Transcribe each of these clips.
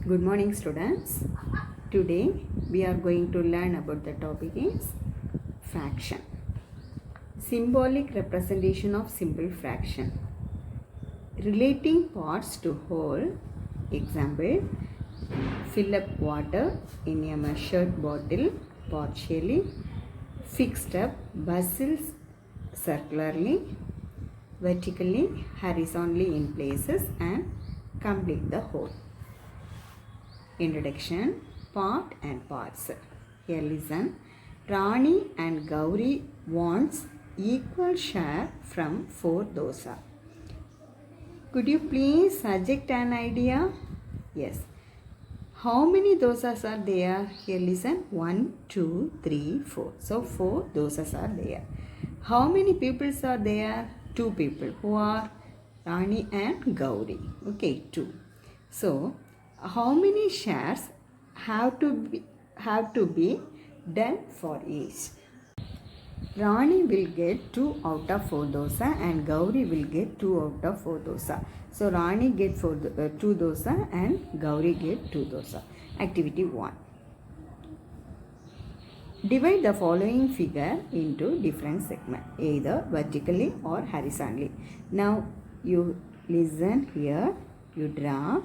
Good morning, students. Today we are going to learn about the topic is fraction. Symbolic representation of simple fraction. Relating parts to whole. Example, fill up water in a measured bottle partially, fixed up vessels circularly, vertically, horizontally in places, and complete the whole. Introduction, part and parts. Here listen. Rani and Gauri wants equal share from 4 dosa. Could you please suggest an idea? Yes. How many dosas are there? Here listen. 1, 2, 3, 4. So 4 dosas are there. How many peoples are there? 2 people. Who are Rani and Gauri? Okay, 2. So how many shares have to be done for each? Rani will get 2 out of 4 dosa and Gauri will get 2 out of 4 dosa. So Rani get 2 dosa and Gauri get 2 dosa. Activity 1. Divide the following figure into different segments, either vertically or horizontally. Now you listen here, you draw.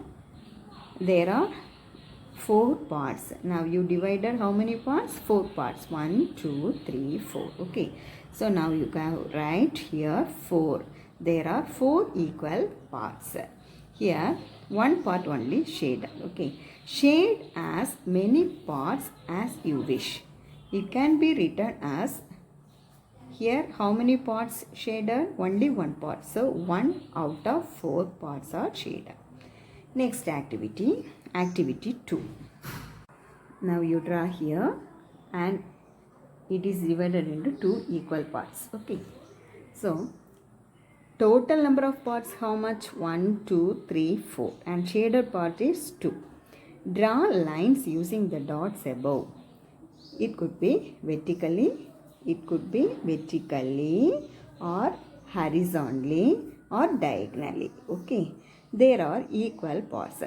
There are 4 parts. Now you divided how many parts? 4 parts. 1, 2, 3, 4. Okay. So now you can write here 4. There are 4 equal parts. Here one part only shade. Okay. Shade as many parts as you wish. It can be written as, here how many parts shaded? Only 1 part. So 1 out of 4 parts are shaded. Next activity, activity 2. Now you draw here and it is divided into 2 equal parts. Okay. So total number of parts how much? 1, 2, 3, 4 and shaded part is 2. Draw lines using the dots above. It could be vertically, or horizontally or diagonally. Okay. There are equal parts.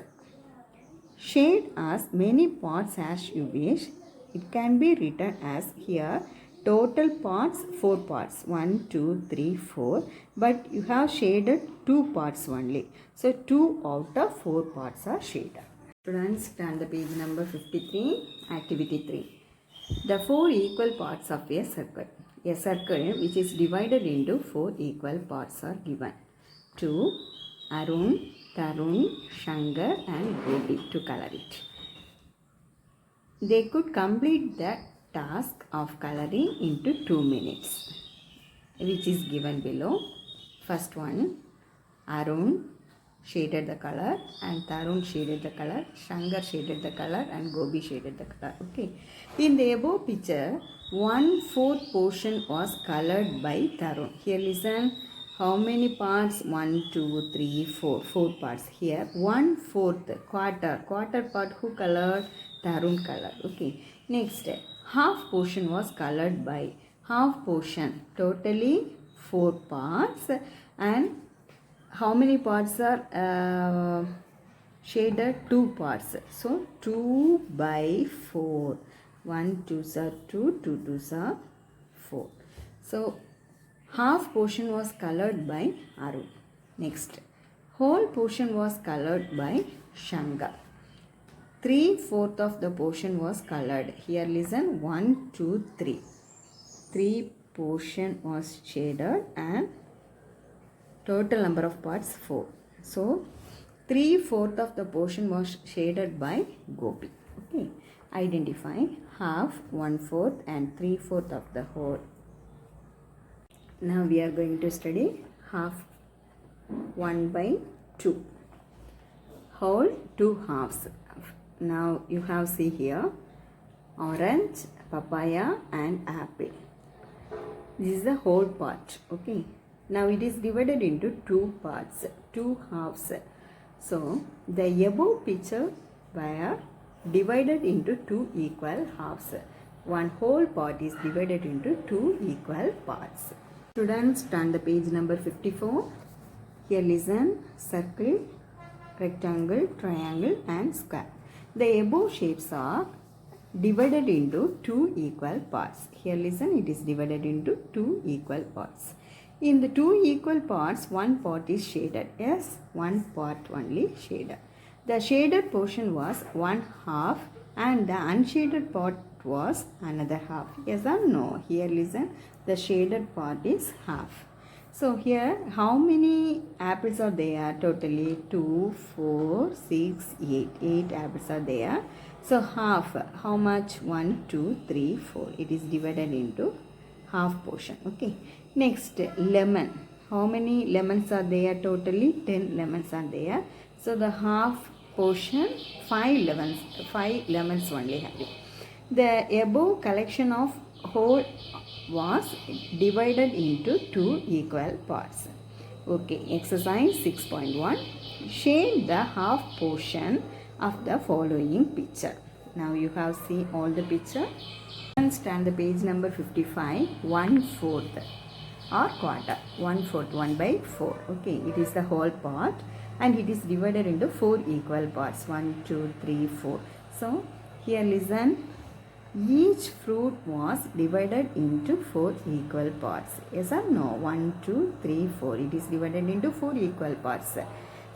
Shade as many parts as you wish. It can be written as here total parts 4 parts 1, 2, 3, 4, but you have shaded 2 parts only. So 2 out of 4 parts are shaded. Students, turn the page number 53, activity 3. The 4 equal parts of a circle. A circle which is divided into 4 equal parts are given to Arun, Tarun, Shankar and Gopi to color it. They could complete the task of coloring into 2 minutes, which is given below. First one, Arun shaded the color and Tarun shaded the color, Shankar shaded the color and Gopi shaded the color. Okay. In the above picture, 1/4 portion was colored by Tarun. Here listen. How many parts? 1, 2, 3, 4. 4 parts. Here 1/4 quarter part who colored? Tarun color. Okay. Next, half portion was colored by half portion. Totally 4 parts. And how many parts are shaded? 2 parts. So 2 by 4. 1 2s are 2, 2 2s are 4. So half portion was colored by Arun. Next, whole portion was colored by Shankar. 3/4 of the portion was colored. Here listen, 1, 2, 3. 3 portion was shaded and total number of parts 4. So 3/4 of the portion was shaded by Gopi. Okay. Identify half, 1/4 and 3/4 of the whole. Now we are going to study half. 1 by 2. Whole 2 halves. Now you have see here orange, papaya and apple. This is the whole part. Okay. Now it is divided into 2 parts, 2 halves. So the above picture were divided into 2 equal halves. One whole part is divided into 2 equal parts. Students, turn the page number 54. Here listen, circle, rectangle, triangle and square. The above shapes are divided into two equal parts. Here listen, it is divided into two equal parts. In the two equal parts, one part is shaded. Yes, one part only shaded. The shaded portion was one half and the unshaded part was another half. Yes or no? Here listen, the shaded part is half. So here how many apples are there? Totally 2, 4, 6, 8. 8 apples are there. So half, how much? 1, 2, 3, 4. It is divided into half portion. Okay. Next, lemon. How many lemons are there? Totally 10 lemons are there. So the half portion, 5 lemons only have it. The above collection of whole was divided into two equal parts. Okay, exercise 6.1. Shade the half portion of the following picture. Now you have seen all the picture. Stand the page number 55, 1/4 or quarter. 1/4, 1 by 4. Okay, it is the whole part and it is divided into 4 equal parts. 1, 2, 3, 4. So here listen. Each fruit was divided into 4 equal parts. Yes or no? 1, 2, 3, 4. It is divided into 4 equal parts.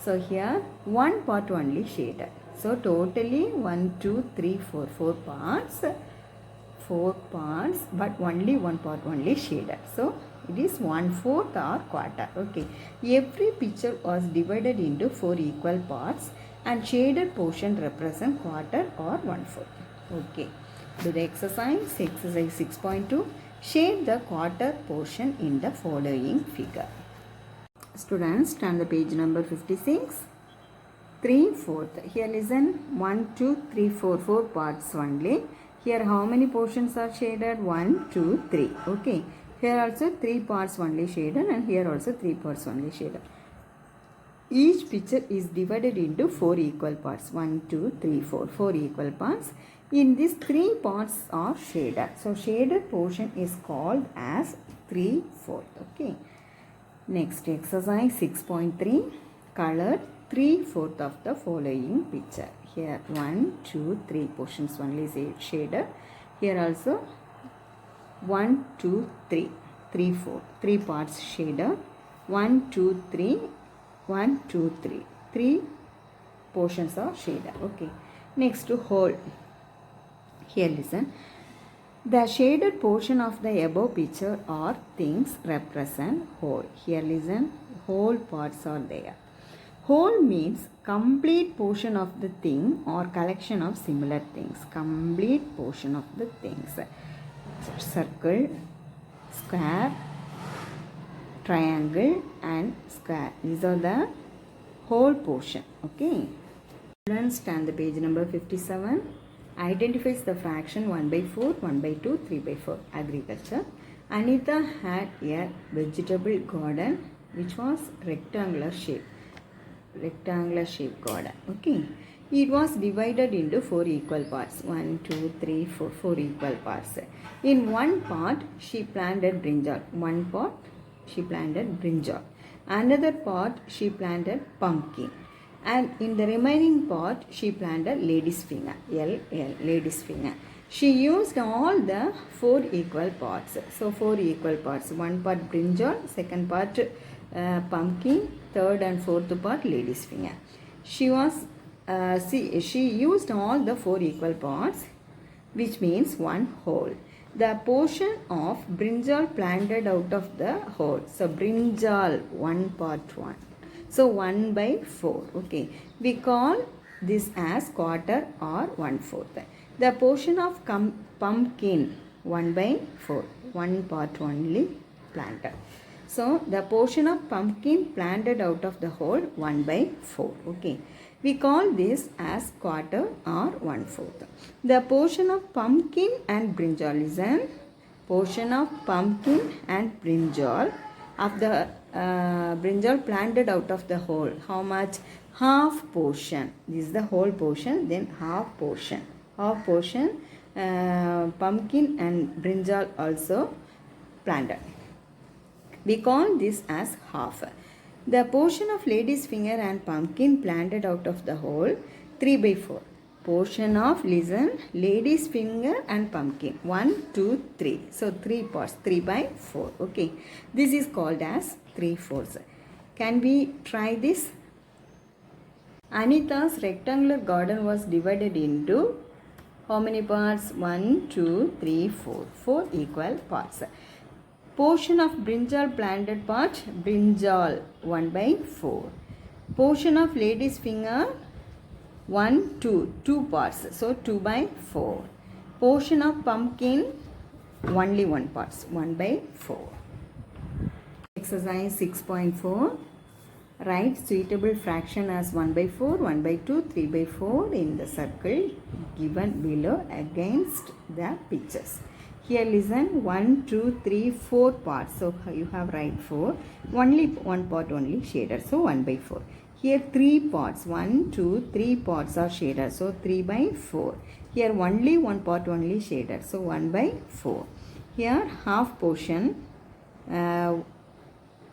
So here one part only shaded. So totally 1, 2, 3, 4. 4 parts. 4 parts, but only one part only shaded. So it is 1/4 or quarter. Okay. Every picture was divided into 4 equal parts and shaded portion represent quarter or 1/4. Okay. Do the exercise 6.2. Shade the quarter portion in the following figure. Students, turn the page number 56. 3/4. Here listen. 1, 2, 3, 4. 4 parts only. Here how many portions are shaded? 1, 2, 3. Okay. Here also 3 parts only shaded and here also 3 parts only shaded. Each picture is divided into 4 equal parts. 1, 2, 3, 4. 4 equal parts. In these 3 parts are shaded. So shaded portion is called as 3/4. Okay. Next exercise 6.3. Color 3/4 of the following picture. Here 1, 2, 3 portions only shaded. Here also 1, 2, 3. 3/4. 3 parts shaded. 1, 2, 3. 1, 2, 3. 3 portions are shaded. Okay. Next to whole. Here listen. The shaded portion of the above picture or things represent whole. Here listen. Whole parts are there. Whole means complete portion of the thing or collection of similar things. Complete portion of the things. Circle, square, triangle and square. These are the whole portion. Okay. Students, turn the page number 57. Identifies the fraction 1/4, 1/2, 3/4. Agriculture. Anita had a vegetable garden which was rectangular shape. Rectangular shape garden. Okay. It was divided into 4 equal parts. 1, 2, 3, 4. 4 equal parts. In one part she planted brinjal. One part she planted brinjal. Another part she planted pumpkin. And in the remaining part she planted lady's finger. Lady's finger. She used all the 4 equal parts. So 4 equal parts. One part brinjal, second part pumpkin, third and fourth part lady's finger. She used all the 4 equal parts, which means one whole. The portion of brinjal planted out of the whole. So brinjal, one part 1. So 1/4. Okay. We call this as quarter or 1/4. The portion of pumpkin 1/4. One part only planted. So the portion of pumpkin planted out of the whole 1/4. Okay. We call this as quarter or 1/4. The portion of pumpkin and brinjal is an portion of pumpkin and brinjal of the brinjal planted out of the whole. How much? Half portion. This is the whole portion, then half portion. Half portion pumpkin and brinjal also planted. We call this as half. The portion of lady's finger and pumpkin planted out of the whole 3/4. portion of, listen, lady's finger and pumpkin. 1, 2, 3. So 3 parts, 3 by 4. Okay. This is called as 3/4. Can we try this? Anita's rectangular garden was divided into how many parts? 1, 2, 3, 4. 4 equal parts. Portion of brinjal planted part, brinjal, 1 by 4. Portion of lady's finger, 1, 2, 2 parts. So 2 by 4. Portion of pumpkin, only 1 parts, 1 by 4. Exercise 6.4. Write suitable fraction as 1 by 4, 1 by 2, 3 by 4 in the circle given below against the pictures. Here listen, 1, 2, 3, 4 parts. So you have write 4. Only one part only shaded. So 1 by 4. Here 3 parts. 1, 2, 3 parts are shaded. So 3 by 4. Here only one part only shaded. So 1 by 4. Here half portion.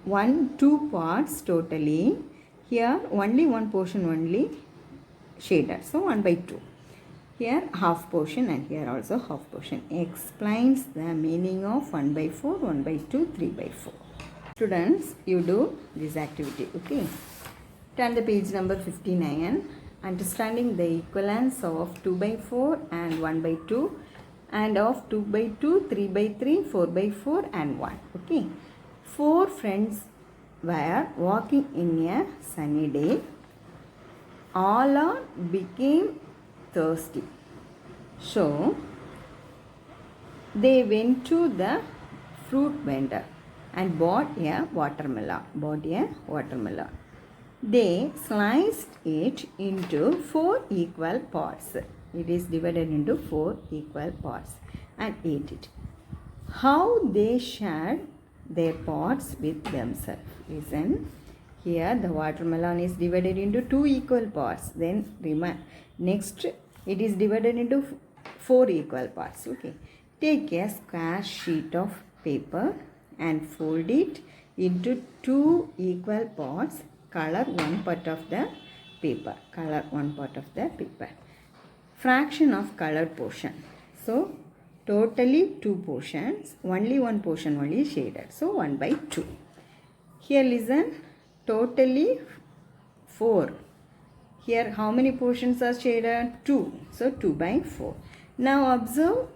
1, 2 parts totally. Here only one portion only shaded. So 1 by 2. Here half portion and here also half portion. Explains the meaning of 1 by 4, 1 by 2, 3 by 4. Students, you do this activity. Okay. Turn the page number 59. Understanding the equivalence of 2 by 4 and 1 by 2 and of 2 by 2, 3 by 3, 4 by 4 and 1. Okay. 4 friends were walking in a sunny day. All became thirsty. So, they went to the fruit vendor and bought a watermelon. They sliced it into 4 equal parts. It is divided into 4 equal parts and ate it. How they shared their parts with themselves. Listen, here the watermelon is divided into 2 equal parts. Then next it is divided into 4 equal parts. Okay. Take a square sheet of paper and fold it into 2 equal parts. Color one part of the paper. Fraction of colored portion. So totally 2 portions, only one portion only shaded. So 1 by 2. Here listen, totally 4. Here how many portions are shaded? 2. So 2 by 4. Now observe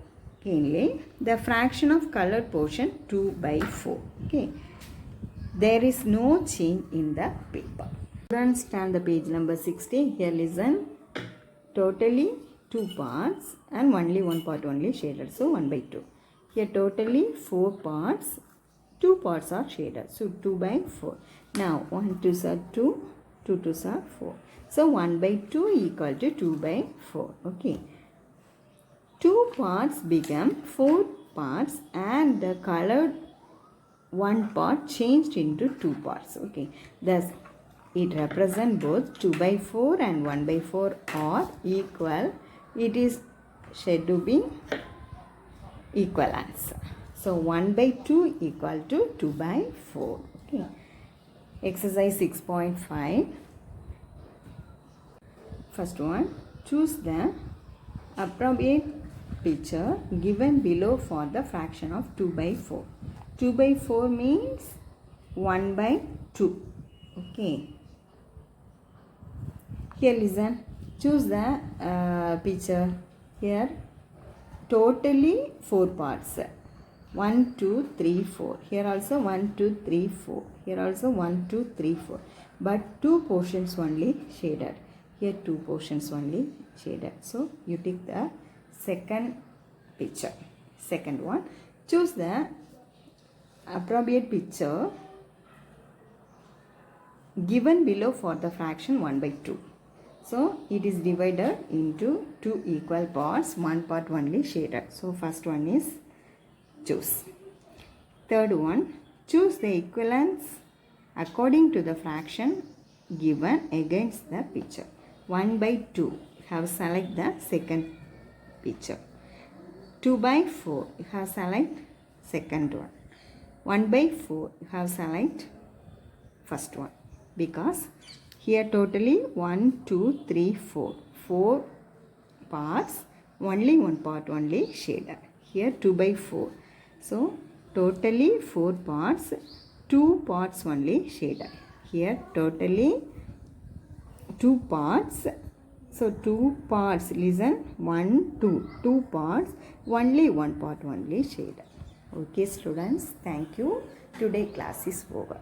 keenly the fraction of colored portion 2 by 4. Okay. There is no change in the paper. Students, turn the page number 60. Here listen, totally 2 parts and only one part only shaded. So 1 by 2. Here totally 4 parts. 2 parts are shaded. So 2 by 4. Now 1 2s are 2. 2 2s are 4. So 1 by 2 equal to 2 by 4. Okay. 2 parts become 4 parts and the colored one part changed into 2 parts. Okay. Thus it represents both 2 by 4 and 1 by 4 are equal. It is said to be equivalence. So 1 by 2 equal to 2 by 4. Okay. Exercise 6.5. First one, choose the appropriate picture given below for the fraction of 2 by 4. 2 by 4 means 1 by 2. Okay. Here listen. Choose the picture. Here totally 4 parts. 1, 2, 3, 4. Here also 1, 2, 3, 4. Here also 1, 2, 3, 4. But 2 portions only shaded. Here 2 portions only shaded. So you take the second picture. Second one. Choose the appropriate picture given below for the fraction 1 by 2. So it is divided into 2 equal parts. One part only shaded. So first one is choose. Third one, choose the equivalence according to the fraction given against the picture. 1 by 2, you have select the second picture. 2 by 4, you have select second one. 1 by 4, you have select first one. Because here totally 1, 2, 3, 4. 4 parts, only one part only shaded. Here 2 by 4. So totally 4 parts, 2 parts only shaded. Here totally 2 parts. So 2 parts, listen, 1, 2, 2 parts, only one part only shaded. Okay students, thank you. Today class is over.